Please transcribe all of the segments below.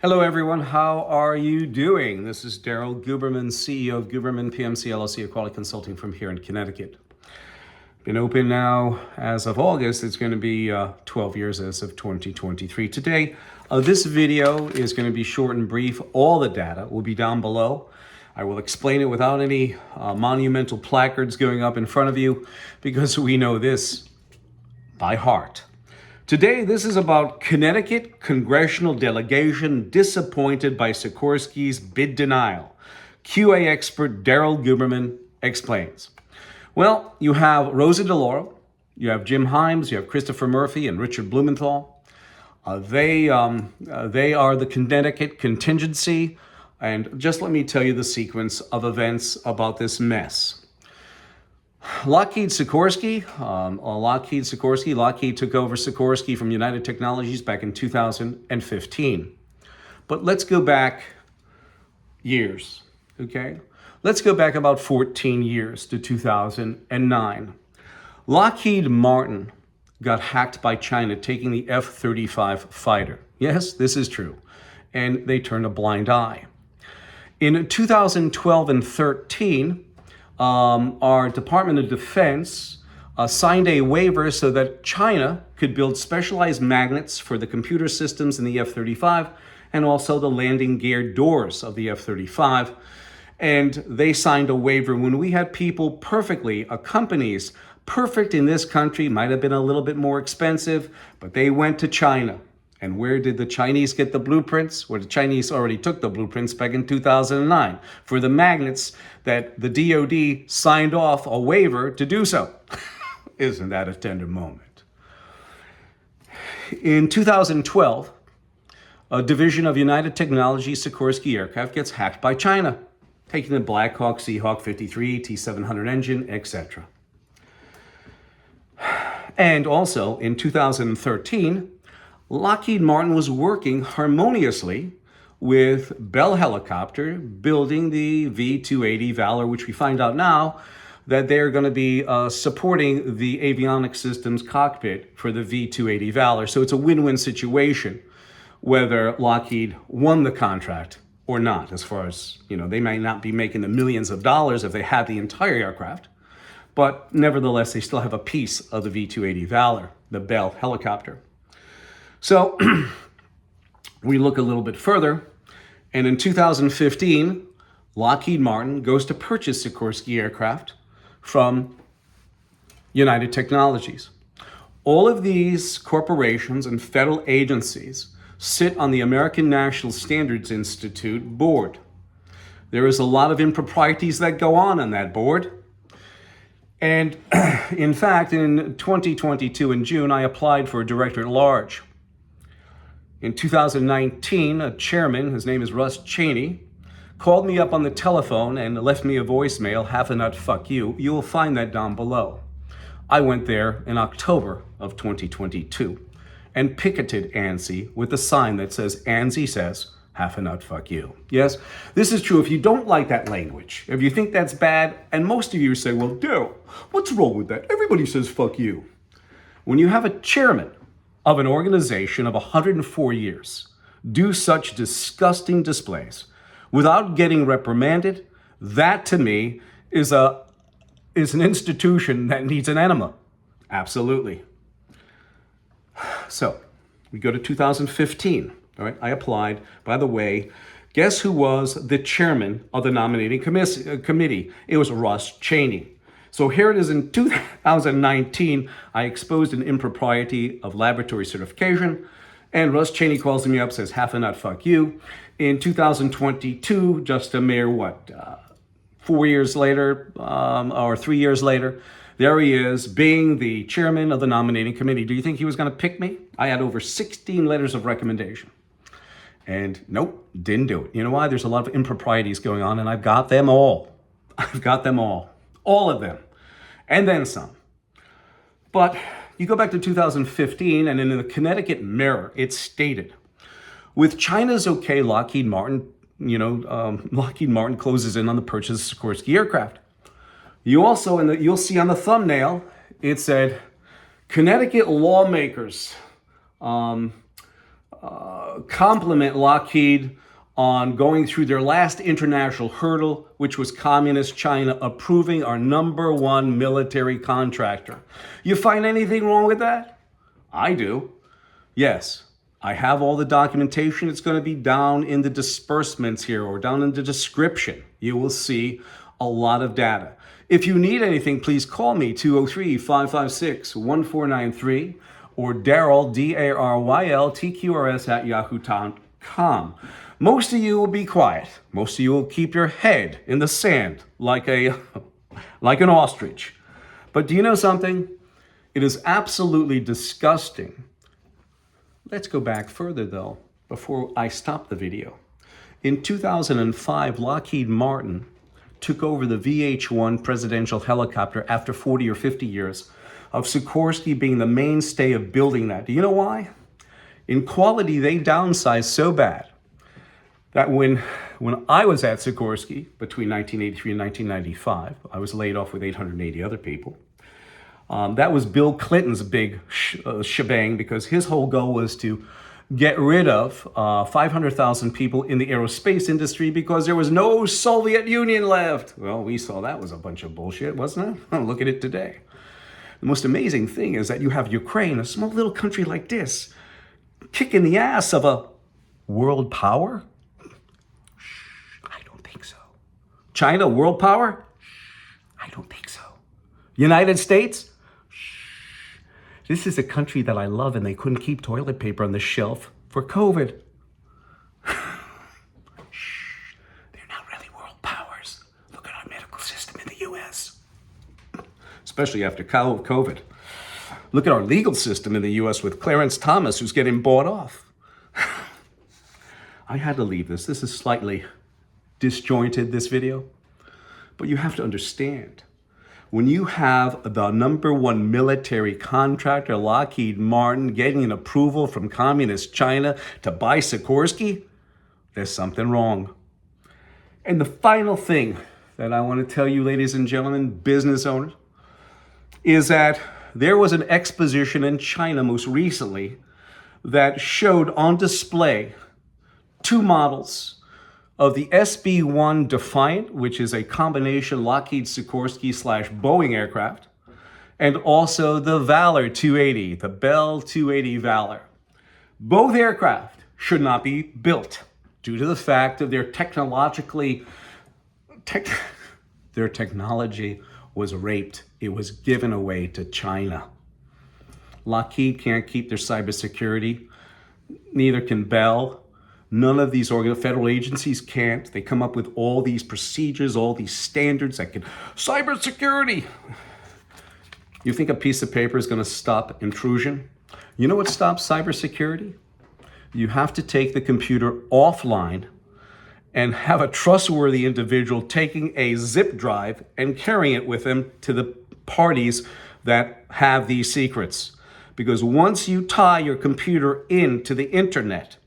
Hello, everyone. How are you doing? This is Daryl Guberman, CEO of Guberman PMC LLC, a quality consulting firm here in Connecticut. Been open now as of August. It's going to be 12 years as of 2023. Today, this video is going to be short and brief. All the data will be down below. I will explain it without any monumental placards going up in front of you because we know this by heart. Today, this is about Connecticut Congressional Delegation disappointed by Sikorsky's bid denial. QA expert Daryl Guberman explains. Well, you have Rosa DeLauro, you have Jim Himes, you have Christopher Murphy and Richard Blumenthal. They are the Connecticut contingency, and just let me tell you the sequence of events about this mess. Lockheed took over Sikorsky from United Technologies back in 2015. But let's go back years, okay? Let's go back about 14 years to 2009. Lockheed Martin got hacked by China taking the F-35 fighter. Yes, this is true. And they turned a blind eye. In 2012 and 13, our Department of Defense signed a waiver so that China could build specialized magnets for the computer systems in the F-35 and also the landing gear doors of the F-35. And they signed a waiver when we had people companies perfect in this country, might have been a little bit more expensive, but they went to China. And where did the Chinese get the blueprints? Well, the Chinese already took the blueprints back in 2009 for the magnets that the DoD signed off a waiver to do so. Isn't that a tender moment? In 2012, a division of United Technologies Sikorsky aircraft gets hacked by China, taking the Black Hawk, Seahawk 53, T-700 engine, etc. And also in 2013, Lockheed Martin was working harmoniously with Bell Helicopter, building the V-280 Valor, which we find out now that they're going to be supporting the avionics systems cockpit for the V-280 Valor. So it's a win-win situation, whether Lockheed won the contract or not, as far as, they might not be making the millions of dollars if they had the entire aircraft, but nevertheless, they still have a piece of the V-280 Valor, the Bell Helicopter. So we look a little bit further, and in 2015, Lockheed Martin goes to purchase Sikorsky aircraft from United Technologies. All of these corporations and federal agencies sit on the American National Standards Institute board. There is a lot of improprieties that go on that board. And in fact, in 2022, in June, I applied for a director at large. In 2019, a chairman, his name is Russ Cheney, called me up on the telephone and left me a voicemail, half a nut, fuck you. You will find that down below. I went there in October of 2022 and picketed ANSI with a sign that says, ANSI says, half a nut, fuck you. Yes, this is true. If you don't like that language, if you think that's bad, and most of you say, well, Daryl, what's wrong with that? Everybody says fuck you. When you have a chairman of an organization of 104 years do such disgusting displays without getting reprimanded, that to me is an institution that needs an enema. Absolutely. So we go to 2015. All right, I applied. By the way, guess who was the chairman of the nominating committee? It was Russ Cheney. So here it is in 2019, I exposed an impropriety of laboratory certification, and Russ Cheney calls me up, says, half a nut, fuck you. In 2022, just a mere, 4 years later, or 3 years later, there he is, being the chairman of the nominating committee. Do you think he was going to pick me? I had over 16 letters of recommendation. And nope, didn't do it. You know why? There's a lot of improprieties going on, and I've got them all. I've got them all. All of them. And then some. But you go back to 2015, and in the Connecticut Mirror, it stated, with China's okay, Lockheed Martin closes in on the purchase of Sikorsky aircraft. You also, you'll see on the thumbnail, it said, Connecticut lawmakers compliment Lockheed on going through their last international hurdle, which was Communist China approving our #1 military contractor. You find anything wrong with that? I do. Yes, I have all the documentation. It's going to be down in the disbursements here or down in the description. You will see a lot of data. If you need anything, please call me 203-556-1493 or Daryl, DARYL, @yahoo.com. Most of you will be quiet. Most of you will keep your head in the sand like an ostrich. But do you know something? It is absolutely disgusting. Let's go back further though, before I stop the video. In 2005, Lockheed Martin took over the VH-1 presidential helicopter after 40 or 50 years of Sikorsky being the mainstay of building that. Do you know why? In quality, they downsized so bad that when I was at Sikorsky between 1983 and 1995, I was laid off with 880 other people. That was Bill Clinton's big shebang because his whole goal was to get rid of 500,000 people in the aerospace industry because there was no Soviet Union left. Well, we saw that was a bunch of bullshit, wasn't it? Look at it today. The most amazing thing is that you have Ukraine, a small little country like this, kicking the ass of a world power? I don't think so. China, world power? I don't think so. United States? This is a country that I love and they couldn't keep toilet paper on the shelf for COVID. They're not really world powers. Look at our medical system in the US. Especially after COVID. Look at our legal system in the US with Clarence Thomas, who's getting bought off. I had to leave this. This is slightly disjointed, this video. But you have to understand, when you have the #1 military contractor, Lockheed Martin, getting an approval from Communist China to buy Sikorsky, there's something wrong. And the final thing that I want to tell you, ladies and gentlemen, business owners, is that there was an exposition in China most recently that showed on display 2 models of the SB-1 Defiant, which is a combination Lockheed Sikorsky / Boeing aircraft, and also the Valor 280, the Bell 280 Valor. Both aircraft should not be built due to the fact of their their technology was raped. It was given away to China. Lockheed can't keep their cybersecurity. Neither can Bell. None of these federal agencies can't. They come up with all these procedures, all these standards that can... Cybersecurity! You think a piece of paper is going to stop intrusion? You know what stops cybersecurity? You have to take the computer offline and have a trustworthy individual taking a zip drive and carrying it with them to the parties that have these secrets. Because once you tie your computer into the internet,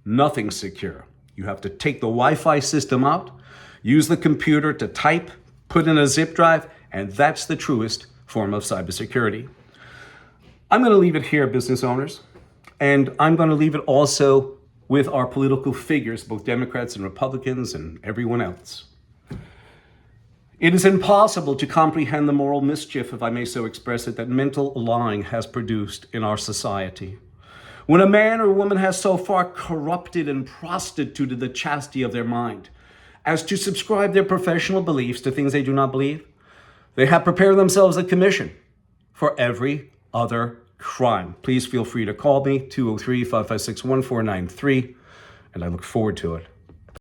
nothing's secure. You have to take the Wi-Fi system out, use the computer to type, put in a zip drive, and that's the truest form of cybersecurity. I'm going to leave it here, business owners, and I'm going to leave it also with our political figures, both Democrats and Republicans and everyone else. It is impossible to comprehend the moral mischief, if I may so express it, that mental lying has produced in our society. When a man or woman has so far corrupted and prostituted the chastity of their mind as to subscribe their professional beliefs to things they do not believe, they have prepared themselves a commission for every other crime. Please feel free to call me, 203-556-1493, and I look forward to it.